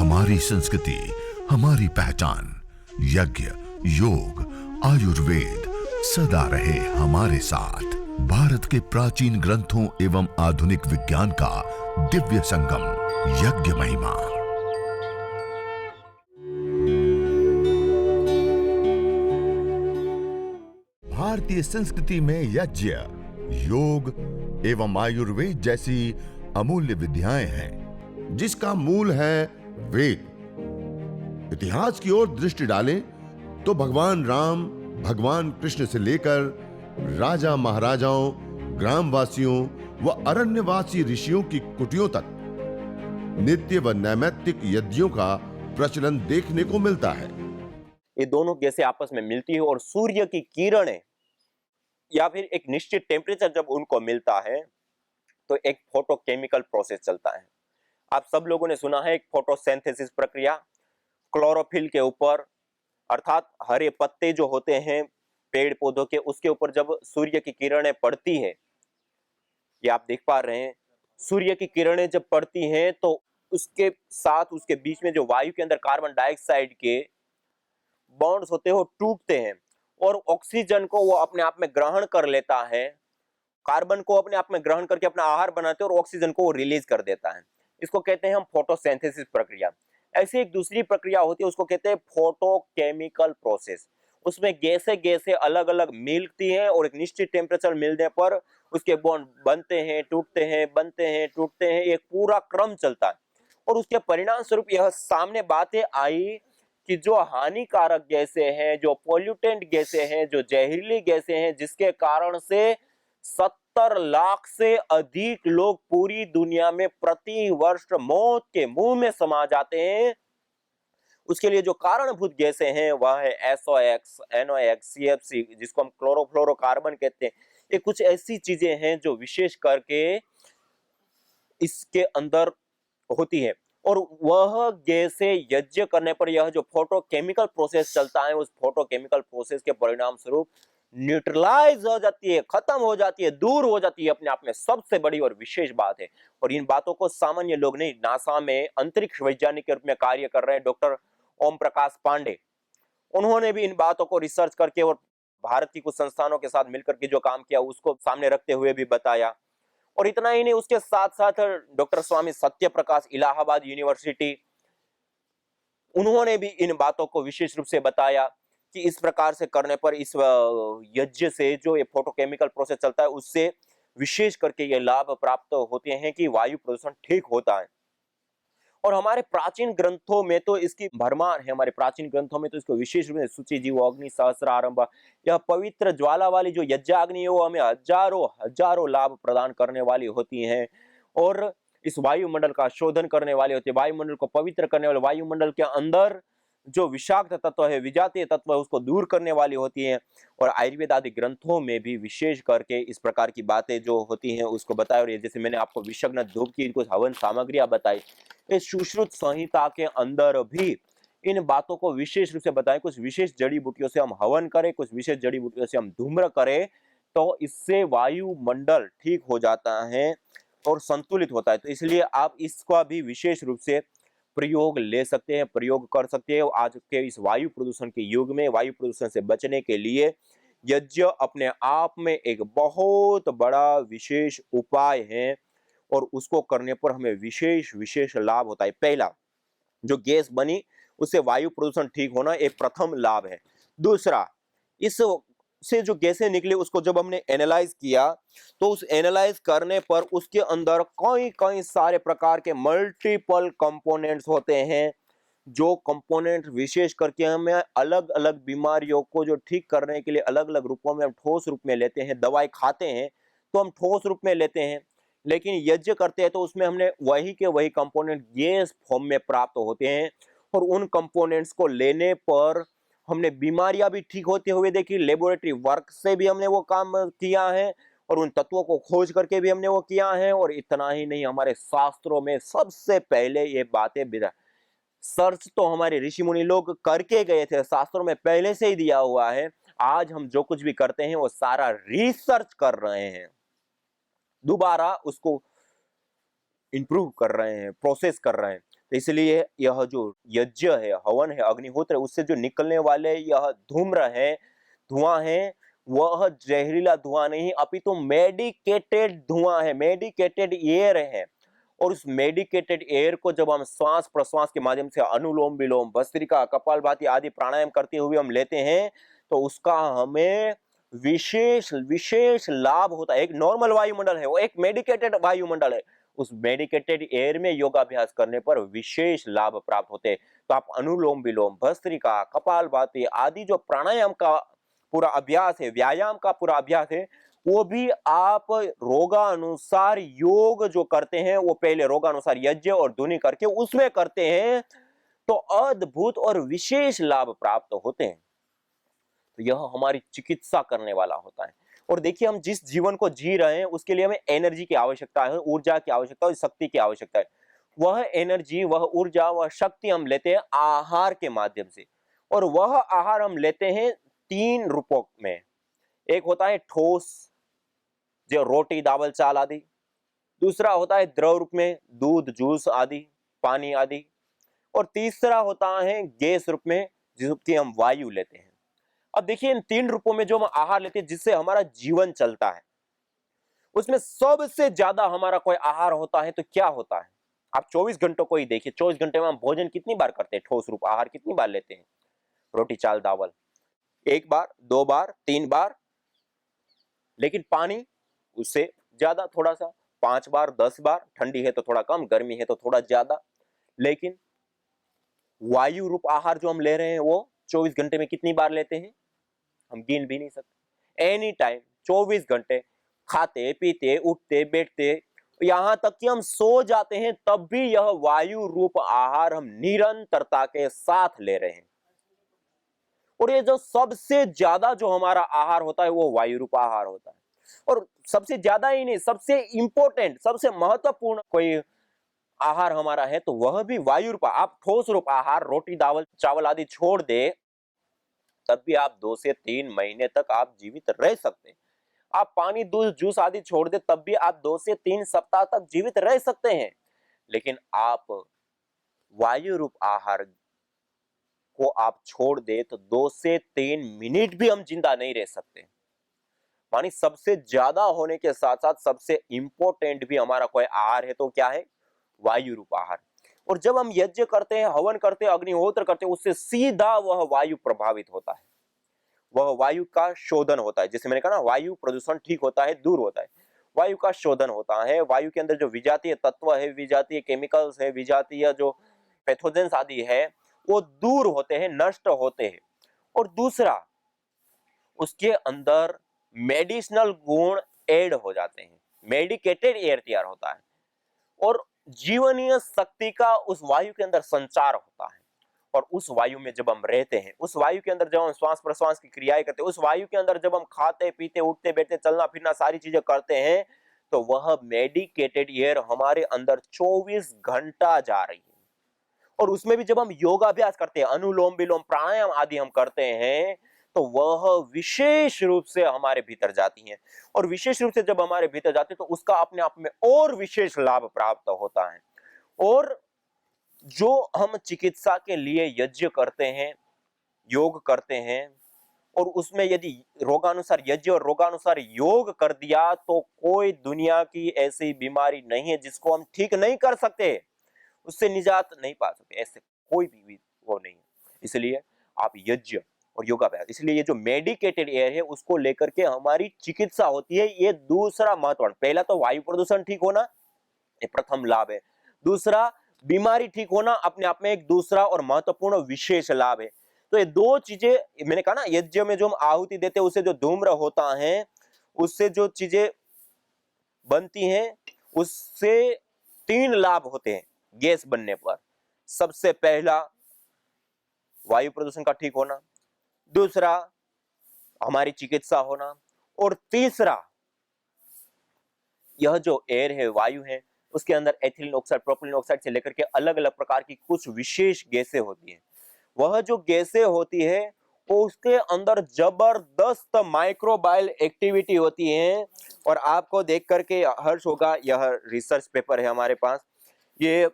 हमारी संस्कृति, हमारी पहचान। यज्ञ, योग, आयुर्वेद सदा रहे हमारे साथ। भारत के प्राचीन ग्रंथों एवं आधुनिक विज्ञान का दिव्य संगम, यज्ञ महिमा। भारतीय संस्कृति में यज्ञ, योग एवं आयुर्वेद जैसी अमूल्य विद्याएं हैं, जिसका मूल है वेद। इतिहास की ओर दृष्टि डालें तो भगवान राम, भगवान कृष्ण से लेकर राजा महाराजाओं, ग्रामवासियों व अरण्यवासी ऋषियों की कुटियों तक नित्य व नैमित्तिक यज्ञों का प्रचलन देखने को मिलता है। ये दोनों गैसें आपस में मिलती है और सूर्य की किरणें या फिर एक निश्चित टेम्परेचर जब उनको मिलता है तो एक फोटोकेमिकल प्रोसेस चलता है। आप सब लोगों ने सुना है एक फोटोसिंथेसिस प्रक्रिया, क्लोरोफिल के ऊपर, अर्थात हरे पत्ते जो होते हैं पेड़ पौधों के, उसके ऊपर जब सूर्य की किरणें पड़ती है, ये आप देख पा रहे हैं, सूर्य की किरणें जब पड़ती हैं तो उसके साथ उसके बीच में जो वायु के अंदर कार्बन डाइऑक्साइड के बॉन्ड्स होते हैं वो टूटते हैं और ऑक्सीजन को वो अपने आप में ग्रहण कर लेता है, कार्बन को अपने आप में ग्रहण करके अपना आहार बनाते हैं और ऑक्सीजन को वो रिलीज कर देता है। इसको कहते हैं हम फोटोसिंथेसिस प्रक्रिया। ऐसी एक दूसरी प्रक्रिया होती है, उसको कहते हैं फोटोकेमिकल प्रोसेस। उसमें गैसें अलग अलग मिलती हैं और एक निश्चित टेम्परेचर मिलने पर उसके बॉन्ड बनते हैं, टूटते हैं, बनते हैं, टूटते हैं, एक पूरा क्रम चलता है। और उसके परिणाम स्वरूप यह सामने बातें आई कि जो हानिकारक गैसें हैं, जो पोल्यूटेंट गैसें हैं, जो जहरीली गैसें हैं, जिसके कारण से 70 लाख से अधिक लोग पूरी दुनिया में प्रति वर्ष मौत के मुंह में समा जाते हैं, उसके लिए जो कारणभूत गैसें हैं वह है SOx, NOx, CFC, जिसको हम क्लोरोफ्लोरोकार्बन कहते हैं। ये कुछ ऐसी चीजें हैं जो विशेष करके इसके अंदर होती है और वह गैसें यज्ञ करने पर यह जो फोटोकेमिकल प्रोसेस चलता है, उस फोटोकेमिकल प्रोसेस के परिणाम स्वरूप न्यूट्रलाइज हो जाती है, खत्म हो जाती है, दूर हो जाती है। अपने आप में सबसे बड़ी और विशेष बात है। और इन बातों को सामान्य लोग नहीं, नासा में अंतरिक्ष वैज्ञानिक के रूप में कार्य कर रहे हैं डॉक्टर ओम प्रकाश पांडे, उन्होंने भी इन बातों को रिसर्च करके और भारत की कुछ संस्थानों के साथ मिलकर के जो काम किया उसको सामने रखते हुए भी बताया। और इतना ही नहीं, उसके साथ साथ डॉक्टर स्वामी सत्य प्रकाश, इलाहाबाद यूनिवर्सिटी, उन्होंने भी इन बातों को विशेष रूप से बताया कि इस प्रकार से करने पर इस यज्ञ से जो ये फोटोकेमिकल प्रोसेस चलता है उससे विशेष करके ये लाभ प्राप्त होते हैं कि वायु प्रदूषण ठीक होता है। और हमारे प्राचीन ग्रंथों में तो इसकी भरमार है। हमारे प्राचीन ग्रंथों में तो इसको विशेष रूप से शुचि जीव अग्नि सहस्रारंभ, यह पवित्र ज्वाला वाली जो यज्ञाग्नि है वो हमें हजारों हजारों लाभ प्रदान करने वाली होती हैं और इस वायुमंडल का शोधन करने वाली होती है, वायुमंडल को पवित्र करने वाले, वायुमंडल के अंदर जो विषाक्त तत्व है, विजातीय तत्व है, उसको दूर करने वाली होती है। और आयुर्वेद आदि ग्रंथों में भी विशेष करके इस प्रकार की बातें जो होती हैं उसको बताया। और जैसे मैंने आपको विषग्न धूप की कुछ हवन सामग्रियां बताई, इस सुश्रुत संहिता के अंदर भी इन बातों को विशेष रूप से बताएं। कुछ विशेष जड़ी बूटियों से हम हवन करें, कुछ विशेष जड़ी बूटियों से हम धूम्र करें तो इससे वायुमंडल ठीक हो जाता है और संतुलित होता है। तो इसलिए आप इसका भी विशेष रूप से प्रयोग ले सकते हैं, प्रयोग कर सकते हैं। आज के इस वायु प्रदूषण के युग में वायु प्रदूषण से बचने के लिए यज्ञ अपने आप में एक बहुत बड़ा विशेष उपाय है और उसको करने पर हमें विशेष विशेष लाभ होता है। पहला, जो गैस बनी उससे वायु प्रदूषण ठीक होना एक प्रथम लाभ है। दूसरा, इस से जो गैसें निकली उसको जब हमने एनालाइज किया तो उस एनालाइज करने पर उसके अंदर कई कई सारे प्रकार के मल्टीपल कंपोनेंट्स होते हैं, जो कंपोनेंट विशेष करके हमें अलग अलग बीमारियों को जो ठीक करने के लिए अलग अलग रूपों में हम ठोस रूप में लेते हैं। दवाई खाते हैं तो हम ठोस रूप में लेते हैं, लेकिन यज्ञ करते हैं तो उसमें हमने वही के वही कंपोनेंट गैस फॉर्म में प्राप्त होते हैं और उन कंपोनेंट्स को लेने पर हमने बीमारियां भी ठीक होते हुए देखी। लेबोरेटरी वर्क से भी हमने वो काम किया है और उन तत्वों को खोज करके भी हमने वो किया है। और इतना ही नहीं, हमारे शास्त्रों में सबसे पहले ये बातें सर्च तो हमारे ऋषि मुनि लोग करके गए थे, शास्त्रों में पहले से ही दिया हुआ है। आज हम जो कुछ भी करते हैं वो सारा रिसर्च कर रहे हैं, दोबारा उसको इंप्रूव कर रहे हैं, प्रोसेस कर रहे हैं। इसलिए यह जो यज्ञ है, हवन है, अग्निहोत्र है, उससे जो निकलने वाले यह धूम्र है, धुआं है, वह जहरीला धुआं नहीं अपितु मेडिकेटेड धुआं है, मेडिकेटेड एयर है। और उस मेडिकेटेड एयर को जब हम श्वास प्रश्वास के माध्यम से अनुलोम विलोम, भस्त्रिका, कपालभाति आदि प्राणायाम करते हुए हम लेते हैं, तो उसका हमें विशेष विशेष लाभ होता है। एक नॉर्मल वायुमंडल है, वो एक मेडिकेटेड वायुमंडल है। उस मेडिकेटेड एयर में योगाभ्यास करने पर विशेष लाभ प्राप्त होते हैं। तो आप अनुलोम विलोम, भस्त्रिका, कपालभाति आदि जो प्राणायाम का पूरा अभ्यास है, व्यायाम का पूरा अभ्यास है, वो भी आप रोगानुसार योग जो करते हैं, वो पहले रोगानुसार यज्ञ और धुनि करके उसमें करते हैं, तो अद्भुत और विशेष लाभ प्राप्त होते हैं। तो यह हमारी चिकित्सा करने वाला होता है। और देखिए, हम जिस जीवन को जी रहे हैं उसके लिए हमें एनर्जी की आवश्यकता है, ऊर्जा की आवश्यकता है, शक्ति की आवश्यकता है। वह एनर्जी, वह ऊर्जा, वह शक्ति हम लेते हैं आहार के माध्यम से। और वह आहार हम लेते हैं 3 रूपों में। एक होता है ठोस, जो रोटी, दावल, चाल आदि। दूसरा होता है द्रव रूप में, दूध, जूस आदि, पानी आदि। और तीसरा होता है गैस रूप में, जिसकी हम वायु लेते हैं। अब देखिए, इन 3 रूपों में जो हम आहार लेते हैं, जिससे हमारा जीवन चलता है, उसमें सबसे ज्यादा हमारा कोई आहार होता है तो क्या होता है? आप 24 घंटों को ही देखिए, 24 घंटे में हम भोजन कितनी बार करते हैं? ठोस रूप आहार कितनी बार लेते हैं? रोटी, चाल, दावल 1 बार, 2 बार, 3 बार। लेकिन पानी उससे ज्यादा, थोड़ा सा 5 बार, 10 बार। ठंडी है तो थोड़ा कम, गर्मी है तो थोड़ा ज्यादा। लेकिन वायु रूप आहार जो हम ले रहे हैं, वो 24 घंटे में कितनी बार लेते हैं? हम गिन भी नहीं सकते। एनी टाइम 24 घंटे खाते, पीते, उठते, बैठते, यहां तक कि हम सो जाते हैं, तब भी यह वायु रूप आहार हम निरंतरता के साथ ले रहे हैं। और ये जो सबसे ज्यादा जो हमारा आहार होता है, वो वायु रूप आहार होता है। और सबसे ज्यादा ही नहीं, सबसे इंपॉर्टेंट, सबसे महत्वपूर्ण कोई आहार हमारा है तो वह भी वायु रूप। आप ठोस रूप आहार, रोटी, दावल, चावल आदि छोड़ दे, तब भी आप 2 से 3 महीने तक आप जीवित रह सकते हैं। आप पानी, दूध, जूस आदि छोड़ दे, तब भी आप 2 से 3 सप्ताह तक जीवित रह सकते हैं। लेकिन आप वायु रूप आहार को आप छोड़ दे तो 2 से 3 मिनट भी हम जिंदा नहीं रह सकते। मानी सबसे ज्यादा होने के साथ साथ सबसे इंपॉर्टेंट भी हमारा कोई आहार है तो क्या है? वायु रूप आहार। और जब हम यज्ञ करते हैं, हवन करते हैं, अग्निहोत्र करते हैं, उससे सीधा वह वायु प्रभावित होता है, वह वायु का शोधन होता है। जैसे मैंने कहा ना, वायु प्रदूषण ठीक होता है, दूर होता है, वायु का शोधन होता है। वायु के अंदर जो विजातीय तत्व है, विजातीय केमिकल्स है, विजातीय जो पैथोजेंस आदि है, वो दूर होते हैं, नष्ट होते हैं। और दूसरा, उसके अंदर मेडिसिनल गुण ऐड हो जाते हैं, मेडिकेटेड एयर तैयार होता है। और जीवनीय शक्ति का उस वायु के अंदर संचार होता है। और उस वायु में जब हम रहते हैं, उस वायु के अंदर जब हम श्वास प्रश्वास की क्रियाएं करते हैं, उस वायु के अंदर जब हम खाते, पीते, उठते, बैठते, चलना फिरना सारी चीजें करते हैं, तो वह मेडिकेटेड एयर हमारे अंदर 24 घंटा जा रही है। और उसमें भी जब हम योगाभ्यास करते हैं, अनुलोम विलोम, प्राणायाम आदि हम करते हैं, तो वह विशेष रूप से हमारे भीतर जाती हैं। और विशेष रूप से जब हमारे भीतर जाती है, तो उसका अपने आप में और विशेष लाभ प्राप्त होता है। और जो हम चिकित्सा के लिए यज्ञ करते हैं, योग करते हैं, और उसमें यदि रोगानुसार यज्ञ और रोगानुसार योग कर दिया, तो कोई दुनिया की ऐसी बीमारी नहीं है जिसको हम ठीक नहीं कर सकते, उससे निजात नहीं पा सकते। ऐसे कोई भी वो नहीं है। इसलिए आप यज्ञ और योगाभ्यास, इसलिए ये जो मेडिकेटेड एयर है, उसको लेकर के हमारी चिकित्सा होती है। ये दूसरा महत्वपूर्ण, पहला तो वायु प्रदूषण ठीक होना, ये प्रथम लाभ है। दूसरा, बीमारी ठीक होना अपने आप में एक दूसरा और महत्वपूर्ण विशेष लाभ है। तो ये 2 चीजें मैंने कहा ना, यज्ञ में जो हम आहुति देते हैं, उससे जो धूम्र होता है, उससे जो चीजें बनती हैं, उससे 3 लाभ होते हैं गैस बनने पर। सबसे पहला, वायु प्रदूषण का ठीक होना। दूसरा, हमारी चिकित्सा होना। और तीसरा, यह जो एयर है, वायु है, उसके अंदर एथिलीन ऑक्साइड, प्रोपिलीन ऑक्साइड से लेकर के अलग अलग प्रकार की कुछ विशेष गैसें होती हैं। वह जो गैसें होती है, वो उसके अंदर जबरदस्त माइक्रोबायल एक्टिविटी होती है। और आपको देख करके हर्ष होगा, यह रिसर्च पेपर है हमारे पास, ये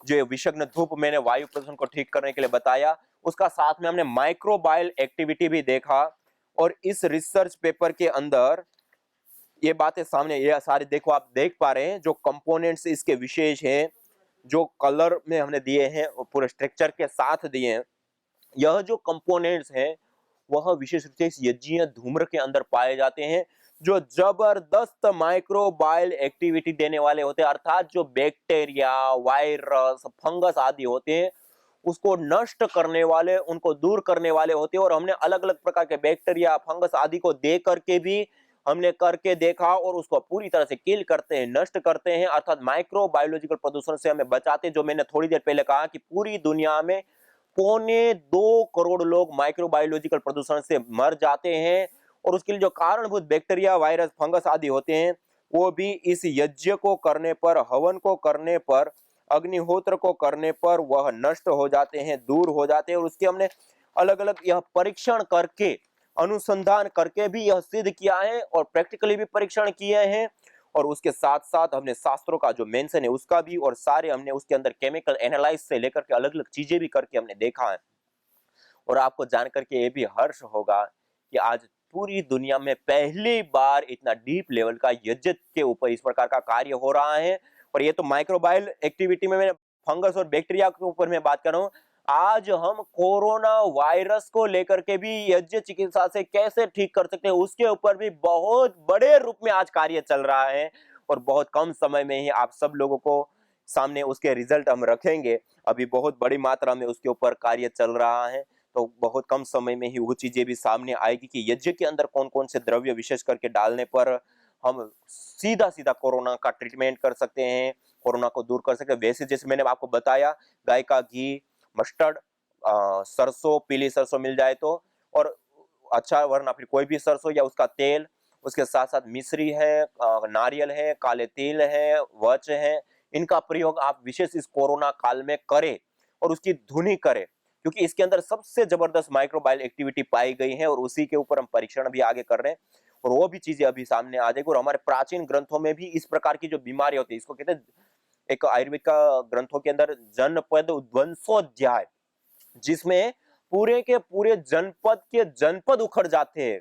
जो ये विषग्न धूप मैंने वायु प्रदूषण को ठीक करने के लिए बताया, उसका साथ में हमने माइक्रोबायल एक्टिविटी भी देखा। और इस रिसर्च पेपर के अंदर ये बातें सामने, ये सारे देखो, आप देख पा रहे हैं जो कंपोनेंट्स इसके विशेष हैं, जो कलर में हमने दिए हैं और पूरे स्ट्रक्चर के साथ दिए हैं। यह जो कंपोनेंट्स हैं वह विशेष रूप से इस यज्ञीय धूम्र के अंदर पाए जाते हैं, जो जबरदस्त माइक्रोबायल एक्टिविटी देने वाले होते हैं, अर्थात जो बैक्टीरिया, वायरस, फंगस आदि होते हैं उसको नष्ट करने वाले, उनको दूर करने वाले होते हैं। और हमने अलग अलग प्रकार के बैक्टीरिया, फंगस आदि को दे करके भी हमने करके देखा और उसको पूरी तरह से किल करते हैं, नष्ट करते हैं, अर्थात माइक्रोबायोलॉजिकल प्रदूषण से हमें बचाते हैं। जो मैंने थोड़ी देर पहले कहा कि पूरी दुनिया में 2.25 करोड़ लोग माइक्रोबायोलॉजिकल प्रदूषण से मर जाते हैं, और उसके लिए जो कारणभूत बैक्टीरिया, वायरस, फंगस आदि होते हैं वो भी इस यज्ञ को करने पर, हवन को करने पर, अग्निहोत्र को करने पर वह नष्ट हो जाते हैं, दूर हो जाते हैं। और उसके हमने अलग अलग यह परीक्षण करके, अनुसंधान करके भी यह सिद्ध किया है और प्रैक्टिकली भी परीक्षण किए हैं। और उसके साथ साथ हमने शास्त्रों का जो मेंशन है उसका भी, और सारे हमने उसके अंदर केमिकल एनालाइज से लेकर के अलग अलग चीजें भी करके हमने देखा है। और आपको जान करके ये भी हर्ष होगा कि आज पूरी दुनिया में पहली बार इतना डीप लेवल का यज्ञ के ऊपर इस प्रकार का कार्य हो रहा है। और ये तो माइक्रोबायल एक्टिविटी में मैंने फंगस और बैक्टीरिया के ऊपर मैं बात कर रहा हूँ। आज हम कोरोना वायरस को लेकर के भी यज्ञ चिकित्सा से कैसे ठीक कर सकते हैं उसके ऊपर भी बहुत बड़े रूप में आज कार्य चल रहा है। और बहुत कम समय में ही आप सब लोगों को सामने उसके रिजल्ट हम रखेंगे। अभी बहुत बड़ी मात्रा में उसके ऊपर कार्य चल रहा है, तो बहुत कम समय में ही वो चीजें भी सामने आएगी कि यज्ञ के अंदर कौन कौन से द्रव्य विशेष करके डालने पर हम सीधा सीधा कोरोना का ट्रीटमेंट कर सकते हैं, कोरोना को दूर कर सकते हैं। वैसे जैसे मैंने आपको बताया, गाय का घी, मस्टर्ड, सरसों, पीली सरसों मिल जाए तो, और अच्छा, वरना फिर कोई भी सरसों या उसका तेल, उसके साथ साथ मिश्री है, नारियल है, काले तिल है, वच है, इनका प्रयोग आप विशेष इस कोरोना काल में करें और उसकी धुनी करें, क्योंकि इसके अंदर सबसे जबरदस्त माइक्रोबायल एक्टिविटी पाई गई है। और उसी के ऊपर हम परीक्षण भी आगे कर रहे हैं और वो भी चीजें अभी सामने आ जाएगी। और हमारे प्राचीन ग्रंथों में भी इस प्रकार की जो बीमारी होती है, इसको कहते हैं, एक आयुर्वेद का ग्रंथों के अंदर जनपद उद्वंसोध्याय, जिसमें पूरे के पूरे जनपद के जनपद उखड़ जाते हैं,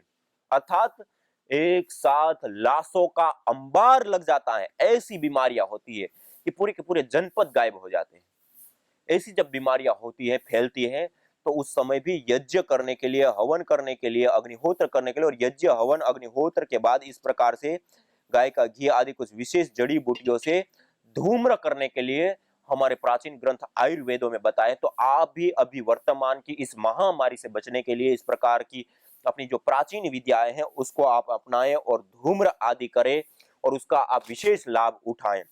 अर्थात एक साथ लाशों का अंबार लग जाता है। ऐसी बीमारियां होती है कि पूरे के पूरे जनपद गायब हो जाते हैं। ऐसी जब बीमारियां होती है, फैलती है, तो उस समय भी यज्ञ करने के लिए, हवन करने के लिए, अग्निहोत्र करने के लिए, और यज्ञ, हवन, अग्निहोत्र के बाद इस प्रकार से गाय का घी आदि कुछ विशेष जड़ी बूटियों से धूम्र करने के लिए हमारे प्राचीन ग्रंथ आयुर्वेदों में बताए। तो आप भी अभी वर्तमान की इस महामारी से बचने के लिए इस प्रकार की अपनी जो प्राचीन विद्याएं हैं उसको आप अपनाएं और धूम्र आदि करें और उसका आप विशेष लाभ उठाएं।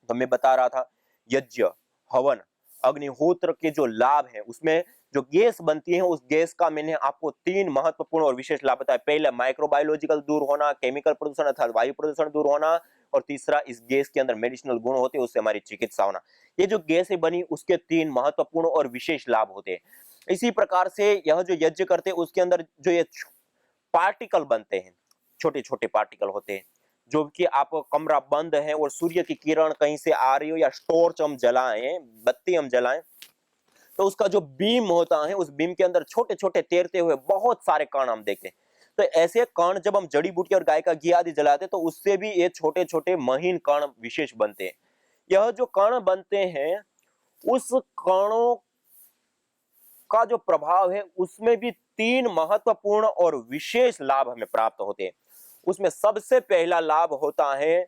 तो मैं बता रहा था, यज्ञ, हवन, अग्निहोत्र के जो लाभ हैं उसमें जो गैस बनती है उस गैस का मैंने आपको 3 महत्वपूर्ण और विशेष लाभ बताया। पहला, माइक्रोबायोलॉजिकल दूर होना, केमिकल प्रदूषण अर्थात वायु प्रदूषण दूर होना, और तीसरा, इस गैस के अंदर मेडिसिनल गुण होते हैं, उससे हमारी चिकित्सा होना। ये जो गैसें बनी उसके 3 महत्वपूर्ण और विशेष लाभ होते हैं। इसी प्रकार से यह जो यज्ञ करते हैं उसके अंदर जो ये पार्टिकल बनते हैं, छोटे छोटे पार्टिकल होते हैं, जो कि आप कमरा बंद है और सूर्य की किरण कहीं से आ रही हो या टॉर्च हम जलाएं, बत्ती हम जलाएं, तो उसका जो बीम होता है उस बीम के अंदर छोटे छोटे तैरते हुए बहुत सारे कण हम देखते हैं। तो ऐसे कण जब हम जड़ी बूटी और गाय का घी आदि जलाते हैं तो उससे भी ये छोटे छोटे महीन कण विशेष बनते हैं। यह जो कण बनते हैं उस कणों का जो प्रभाव है उसमें भी 3 महत्वपूर्ण और विशेष लाभ हमें प्राप्त होते हैं। उसमें सबसे पहला लाभ होता है,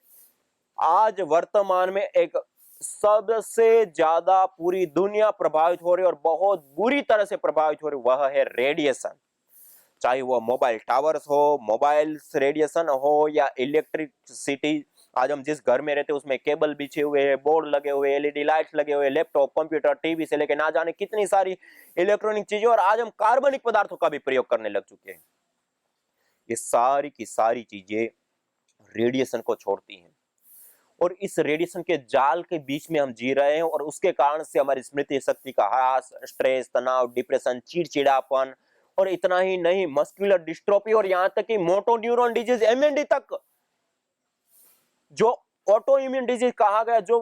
आज वर्तमान में एक सबसे ज्यादा पूरी दुनिया प्रभावित हो रही है और बहुत बुरी तरह से प्रभावित हो रही, वह है रेडिएशन। चाहे वह मोबाइल टावर्स हो, मोबाइल रेडिएशन हो, या इलेक्ट्रिसिटी, आज हम जिस घर में रहते हैं उसमें केबल बिछे हुए हैं, बोर्ड लगे हुए, एलईडी लाइट्स लगे हुए, लैपटॉप, कंप्यूटर, टीवी से लेकर ना जाने कितनी सारी इलेक्ट्रॉनिक चीजें, और आज हम कार्बनिक पदार्थों का भी प्रयोग करने लग चुके हैं। ये सारी की सारी चीजें रेडिएशन को छोड़ती हैं और इस रेडिएशन के जाल के बीच में हम जी रहे हैं, और उसके कारण से हमारी स्मृति शक्ति का ह्रास, स्ट्रेस, तनाव, डिप्रेशन, चिड़चिड़ापन, और इतना ही नहीं, मस्कुलर डिस्ट्रोफी, और यहां तक कि मोटो न्यूरॉन डिजीज, एमएनडी तक, जो ऑटो इम्यून डिजीज कहा गया, जो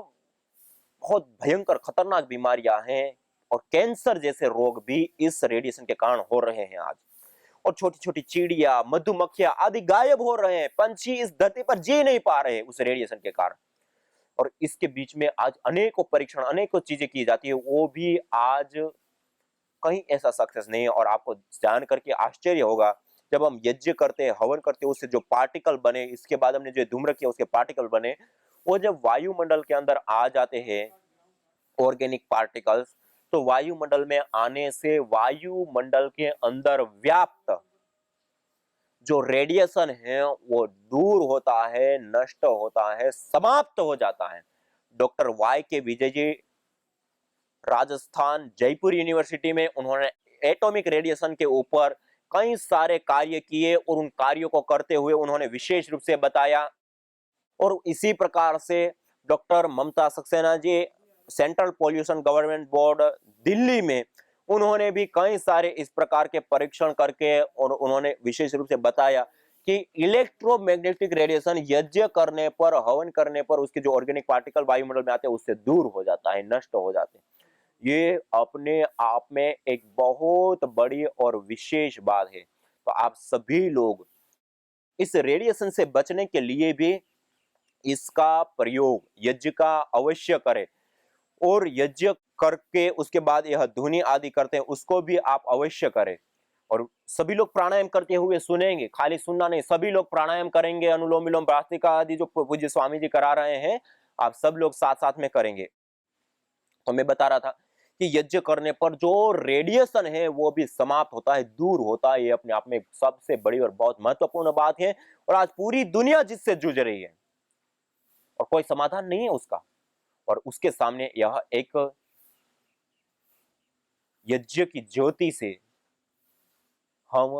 बहुत भयंकर खतरनाक बीमारियां हैं और कैंसर जैसे रोग भी इस रेडिएशन के कारण हो रहे हैं आज। और छोटी छोटी चिड़िया, मधुमक्खियां आदि गायब हो रहे हैं, पंछी इस धरती पर जी नहीं पा रहे उस रेडिएशन के कारण। और इसके बीच में आज अनेकों परीक्षण, अनेकों चीजें की जाती है, वो भी आज कहीं ऐसा सक्सेस नहीं है। और आपको जान करके आश्चर्य होगा, जब हम यज्ञ करते हैं, हवन करते हैं, उससे जो पार्टिकल बने, इसके बाद हमने जो धूम्र किया उसके पार्टिकल बने, वो जब वायुमंडल के अंदर आ जाते हैं ऑर्गेनिक पार्टिकल्स, तो वायुमंडल में आने से वायुमंडल के अंदर व्याप्त जो रेडिएशन है वो दूर होता है, नष्ट होता है, समाप्त हो जाता है। डॉक्टर वाई के विजय जी राजस्थान जयपुर यूनिवर्सिटी में उन्होंने एटॉमिक रेडिएशन के ऊपर कई सारे कार्य किए और उन कार्यों को करते हुए उन्होंने विशेष रूप से बताया। और इसी प्रकार से doctor Mamta Saxena ji central pollution government board Delhi में उन्होंने भी कई सारे इस प्रकार के परीक्षण करके और उन्होंने विशेष रूप से बताया कि इलेक्ट्रोमैग्नेटिक रेडिएशन यज्ञ करने पर, हवन करने पर उसके जो ऑर्गेनिक पार्टिकल वायुमंडल में आते हैं उससे दूर हो जाता है, नष्ट हो जाते हैं। ये अपने आप में एक बहुत बड़ी और विशेष बात है। तो आप सभी लोग इस रेडिएशन से बचने के लिए भी इसका प्रयोग यज्ञ का अवश्य करें। और यज्ञ करके उसके बाद यह धुनी आदि करते हैं उसको भी आप अवश्य करें। और सभी लोग प्राणायाम करते हुए सुनेंगे, खाली सुनना नहीं, सभी लोग प्राणायाम करेंगे, अनुलोम विलोम भ्रात्रिका आदि जो पूज्य स्वामी जी करा रहे हैं, आप सब लोग साथ साथ में करेंगे। तो मैं बता रहा था कि यज्ञ करने पर जो रेडिएशन है वो भी समाप्त होता है, दूर होता है। ये अपने आप में सबसे बड़ी और बहुत महत्वपूर्ण बात है और आज पूरी दुनिया जिससे जूझ रही है और कोई समाधान नहीं है उसका। और उसके सामने यह एक यज्ञ की ज्योति से हम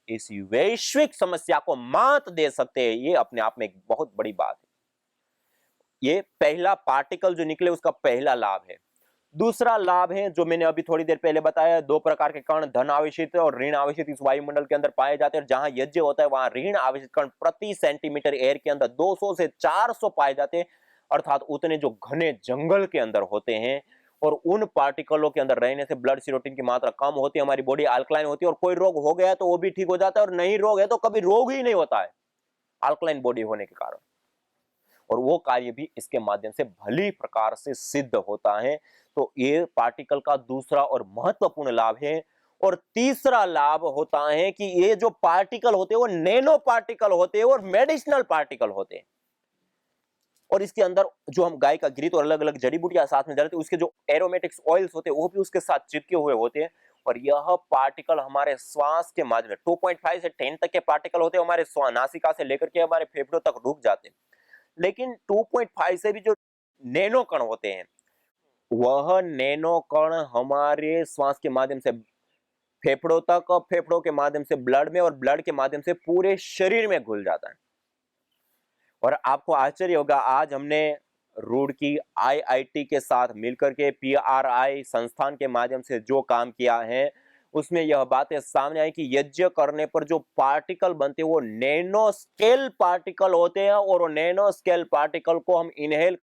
इस वैश्विक समस्या को मात दे सकते हैं। ये अपने आप में एक बहुत बड़ी बात है। ये पहला पार्टिकल जो निकले उसका पहला लाभ है। दूसरा लाभ है जो मैंने अभी थोड़ी देर पहले बताया, दो प्रकार के कण धन आवेशित और ऋण आवेशित इस वायुमंडल के अंदर पाए जाते हैं। जहां यज्ञ होता है वहां ऋण आवेशित कण प्रति सेंटीमीटर एयर के अंदर 200 से 400 पाए जाते हैं, अर्थात उतने जो घने जंगल के अंदर होते हैं। और उन पार्टिकलों के अंदर रहने से ब्लड सीरोटिन की मात्रा कम होती है, हमारी बॉडी अल्कलाइन होती है और कोई रोग हो गया तो वो भी ठीक हो जाता है और नहीं रोग है तो कभी रोग ही नहीं होता है अल्कलाइन बॉडी होने के कारण। और वो कार्य भी इसके माध्यम से भली प्रकार से सिद्ध होता है। तो ये पार्टिकल का दूसरा और महत्वपूर्ण लाभ है। और तीसरा लाभ होता है कि ये जो पार्टिकल होते हैं वो नैनो पार्टिकल होते हैं और मेडिसिनल पार्टिकल होते हैं। और इसके अंदर जो हम गाय का घृत और अलग अलग जड़ी बूटियां साथ में डालते हैं, उसके जो एरोमेटिक्स ऑयल्स होते हैं वो भी उसके साथ चिपके हुए होते हैं। और यह पार्टिकल हमारे श्वास के माध्यम 2.5 से 10 तक के पार्टिकल होते हैं, हमारे नासिका से लेकर के हमारे फेफड़ों तक रुक जाते हैं। लेकिन 2.5 से भी जो नैनो कण होते हैं, वह नैनो कण हमारे श्वास के माध्यम से फेफड़ों तक और फेफड़ों के माध्यम से ब्लड में और ब्लड के माध्यम से पूरे शरीर में घुल जाता है। और आपको आश्चर्य होगा, आज हमने रुड़की आईआईटी के साथ मिलकर के पीआरआई संस्थान के माध्यम से जो काम किया है उसमें यह बातें सामने आई कि यज्ञ करने पर जो पार्टिकल बनते हैं वो नैनो स्केल पार्टिकल होते हैं और वो नैनो स्केल पार्टिकल को हम इनहेल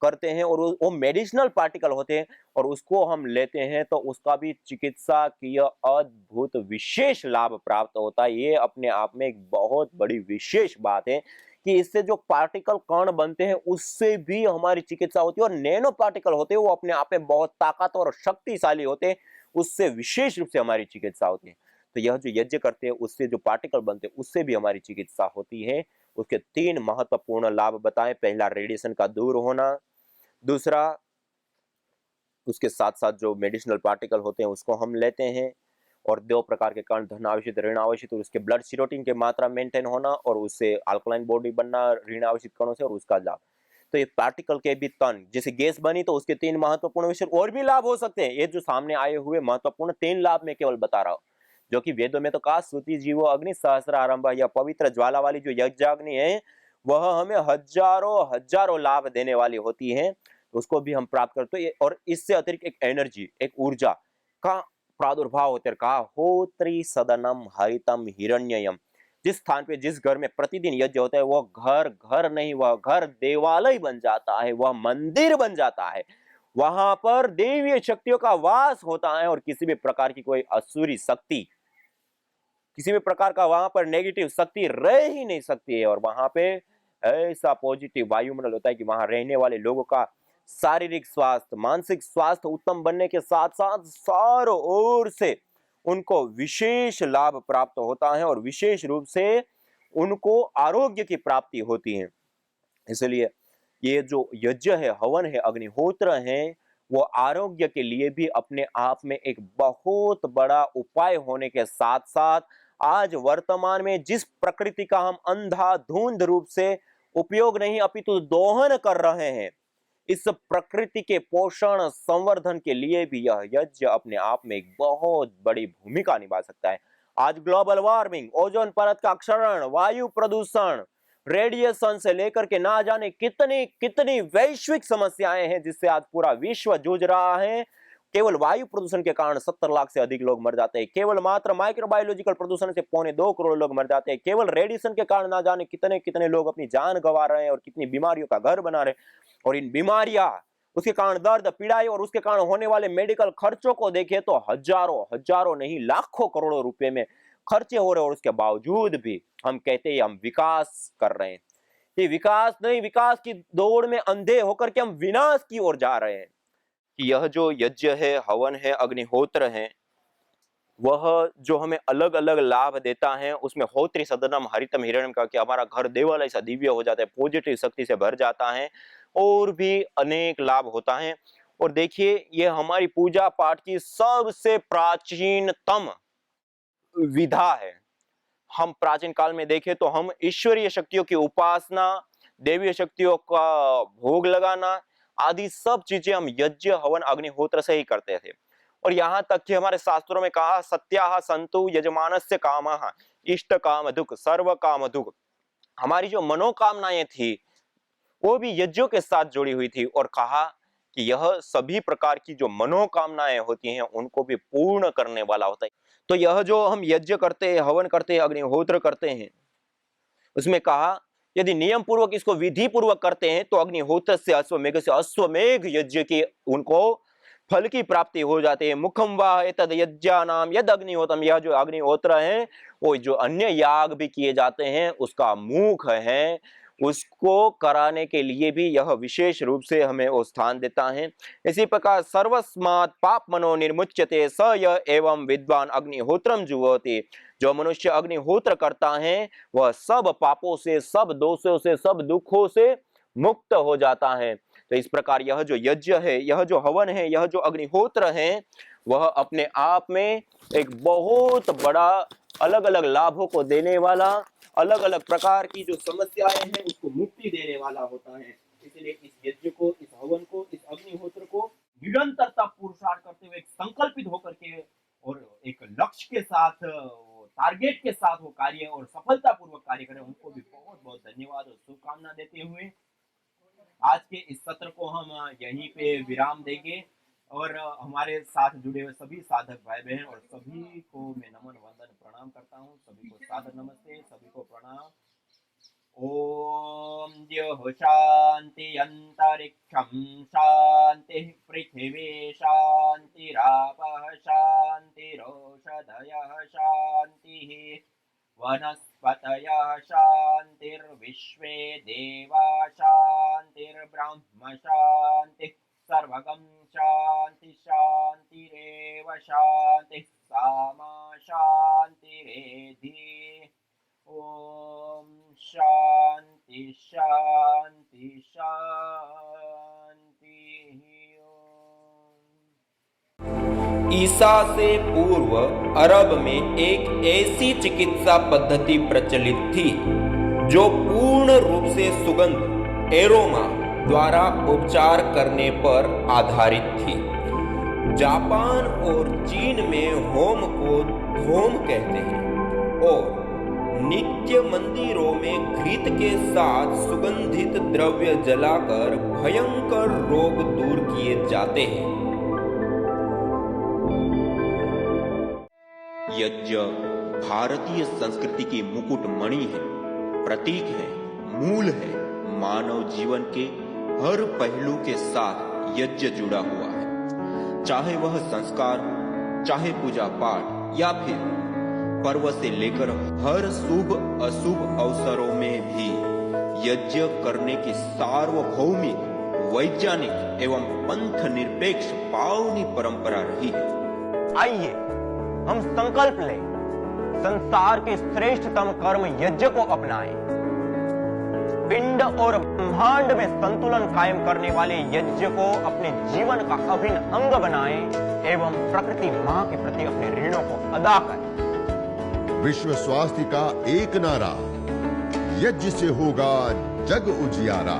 करते हैं और वो मेडिसिनल पार्टिकल होते हैं और उसको हम लेते हैं तो उसका भी चिकित्सा की अद्भुत विशेष लाभ प्राप्त होता है। ये अपने आप में एक बहुत बड़ी विशेष बात है कि इससे जो पार्टिकल कण बनते हैं उससे भी हमारी चिकित्सा होती है। और नैनो पार्टिकल होते हैं वो अपने आप में बहुत ताकतवर और शक्तिशाली होते हैं, उससे विशेष रूप से हमारी चिकित्सा होती है। तो यह जो यज्ञ करते हैं उससे जो पार्टिकल बनते हैं उससे भी हमारी चिकित्सा होती है। उसके 3 महत्वपूर्ण लाभ बताएं। पहला, रेडिएशन का दूर होना। दूसरा, उसके साथ साथ जो मेडिसिनल पार्टिकल होते हैं उसको हम लेते हैं। और 2 प्रकार के कण धन आवेशित, ऋण आवेशित, और उसके ब्लड सीरोटिन की मात्रा मेंटेन होना और उससे अल्कलाइन बॉडी बनना ऋण आवेशित कणों से और उसका लाभ। तो ये पार्टिकल के भी तन जैसे गैस बनी तो उसके 3 महत्वपूर्ण विषय और भी लाभ हो सकते हैं। ये जो सामने आए हुए महत्वपूर्ण 3 लाभ मैं केवल बता रहा हूं, जो कि वेदों में तो कहा श्रुति जीवो अग्नि सहस्र आरंभ, या पवित्र ज्वाला वाली जो यज्ञाग्नि है वह हमें हजारों हजारों लाभ देने वाली होती है। उसको भी हम प्राप्त करते हैं। और इससे अतिरिक्त एक एनर्जी, एक ऊर्जा का प्रादुर्भाव होते हैं। कहा होत्री सदनम हरितम हिरण्ययम, जिस स्थान पे जिस घर में प्रतिदिन यज्ञ होता है वो घर घर नहीं, वह घर देवालय बन जाता है, वह मंदिर बन जाता है। वहां पर देवीय शक्तियों का वास होता है और किसी भी प्रकार की कोई असुरी शक्ति, किसी भी प्रकार का वहां पर नेगेटिव शक्ति रह ही नहीं सकती है। और वहां पे ऐसा पॉजिटिव वायुमंडल होता है कि वहां रहने वाले लोगों का शारीरिक स्वास्थ्य, मानसिक स्वास्थ्य उत्तम बनने के साथ साथ चारों ओर से उनको विशेष लाभ प्राप्त होता है और विशेष रूप से उनको आरोग्य की प्राप्ति होती है। इसलिए ये जो यज्ञ है, हवन है, अग्निहोत्र है, वो आरोग्य के लिए भी अपने आप में एक बहुत बड़ा उपाय होने के साथ साथ आज वर्तमान में जिस प्रकृति का हम अंधाधुंध रूप से उपयोग नहीं अपितु दोहन कर रहे हैं, इस प्रकृति के पोषण संवर्धन के लिए भी यह यज्ञ अपने आप में एक बहुत बड़ी भूमिका निभा सकता है। आज ग्लोबल वार्मिंग, ओजोन परत का क्षरण, वायु प्रदूषण, रेडिएशन से लेकर के ना जाने कितनी कितनी वैश्विक समस्याएं हैं जिससे आज पूरा विश्व जूझ रहा है। केवल वायु प्रदूषण के कारण 70 लाख से अधिक लोग मर जाते हैं। केवल मात्र माइक्रोबायोलॉजिकल प्रदूषण से 2.25 करोड़ लोग मर जाते हैं। केवल रेडिएशन के कारण ना जाने कितने कितने लोग अपनी जान गंवा रहे हैं और कितनी बीमारियों का घर बना रहे हैं। और इन बीमारियां, उसके कारण दर्द, पीड़ाई और उसके कारण होने वाले मेडिकल खर्चों को देखें तो हजारों हजारों नहीं लाखों करोड़ों रुपए में खर्चे हो रहे हैं। और उसके बावजूद भी हम कहते हैं हम विकास कर रहे हैं। ये विकास नहीं, विकास की दौड़ में अंधे होकर के हम विनाश की ओर जा रहे हैं। कि यह जो यज्ञ है, हवन है, अग्निहोत्र है, वह जो हमें अलग अलग लाभ देता है, उसमें होत्री सदनम हरितम हिरण्यम का कि हमारा घर देवालय सा दिव्य हो जाता है, पॉजिटिव शक्ति से भर जाता है और भी अनेक लाभ होता है। और देखिए ये हमारी पूजा पाठ की सबसे प्राचीनतम विधा है। हम प्राचीन काल में देखें तो हम ईश्वरीय शक्तियों की उपासना, देवीय शक्तियों का भोग लगाना आदि सब चीजें हम यज्ञ, हवन, अग्निहोत्र से ही करते थे। और यहाँ तक कि हमारे शास्त्रों में कहा सत्याः सन्तु यजमानस्य कामः इष्ट काम दुख सर्व काम दुख। हमारी जो मनोकामनाएं थी वो भी यज्ञों के साथ जुड़ी हुई थी और कहा कि यह सभी प्रकार की जो मनोकामनाएं होती हैं उनको भी पूर्ण करने वाला होता है। तो यह जो हम यज्ञ करते हैं, हवन करते हैं, अग्निहोत्र करते हैं, उसमें कहा यदि नियम पूर्वक इसको विधि पूर्वक करते हैं तो अग्निहोत्र से अश्वमेघ यज्ञ की उनको फल की प्राप्ति हो जाती है। मुखम वा एतद यज्ञानाम यद अग्निहोत्रम, यह जो अग्निहोत्र है वो जो अन्य याग भी किए जाते हैं उसका मुख है, उसको कराने के लिए भी यह विशेष रूप से हमें वो स्थान देता है। इसी प्रकार सर्वस्मात् पाप मनो निर्मुच्यते स य एवं विद्वान अग्निहोत्रम जुहोति, जो मनुष्य अग्निहोत्र करता है वह सब पापों से, सब दोषों से, सब दुखों से मुक्त हो जाता है। तो इस प्रकार यह जो यज्ञ है, यह जो हवन है, यह जो अग्निहोत्र है, वह अपने आप में एक बहुत बड़ा अलग अलग लाभों को देने वाला, अलग अलग प्रकार की जो समस्याएं हैं उसको मुक्ति देने वाला होता है। इसलिए इस यज्ञ को, इस हवन को, इस अग्निहोत्र को निरंतरता पुरुषार्थ करते हुए, संकल्पित होकर के और एक लक्ष्य के साथ, टारगेट के साथ वो कार्य और सफलता पूर्वक कार्य करें, उनको भी बहुत बहुत धन्यवाद और शुभकामना देते हुए आज के इस सत्र को हम यहीं पे विराम देंगे। और हमारे साथ जुड़े हुए सभी साधक भाई बहन और सभी को मैं नमन वंदन प्रणाम करता हूँ। सभी को सादर नमस्ते, सभी को प्रणाम। ओम द्यौः शांति अंतरिक्षं शांति पृथिवी शांतिरापः शांतिरोषधयः शांतिः वनस्पतयः शांतिर्विश्वे देवा शांतिर्ब्रह्म शांतिः सर्वगं शांति शांतिरेव शांति सामा शांतिरेधि। ओम शांति शांति शांति। ईसा से पूर्व अरब में एक ऐसी चिकित्सा पद्धति प्रचलित थी जो पूर्ण रूप से सुगंध, एरोमा द्वारा उपचार करने पर आधारित थी। जापान और चीन में होम को धोम कहते हैं और नित्य मंदिरों में घृत के साथ सुगंधित द्रव्य जलाकर भयंकर रोग दूर किए जाते हैं। यज्ञ भारतीय संस्कृति की मुकुट मणि है, प्रतीक है, मूल है। मानव जीवन के हर पहलू के साथ यज्ञ जुड़ा हुआ है, चाहे वह संस्कार, चाहे पूजा पाठ या फिर पर्व से लेकर हर शुभ अशुभ अवसरों में भी यज्ञ करने की सार्वभौमिक, वैज्ञानिक एवं पंथ निरपेक्ष पावनी परंपरा रही है। आइए हम संकल्प लें, संसार के श्रेष्ठतम कर्म यज्ञ को अपनाएं। पिंड और ब्रह्मांड में संतुलन कायम करने वाले यज्ञ को अपने जीवन का अभिन्न अंग बनाएं एवं प्रकृति मां के प्रति अपने ऋणों को अदा करें। विश्व स्वास्थ्य का एक नारा, यज्ञ से होगा जग उजियारा।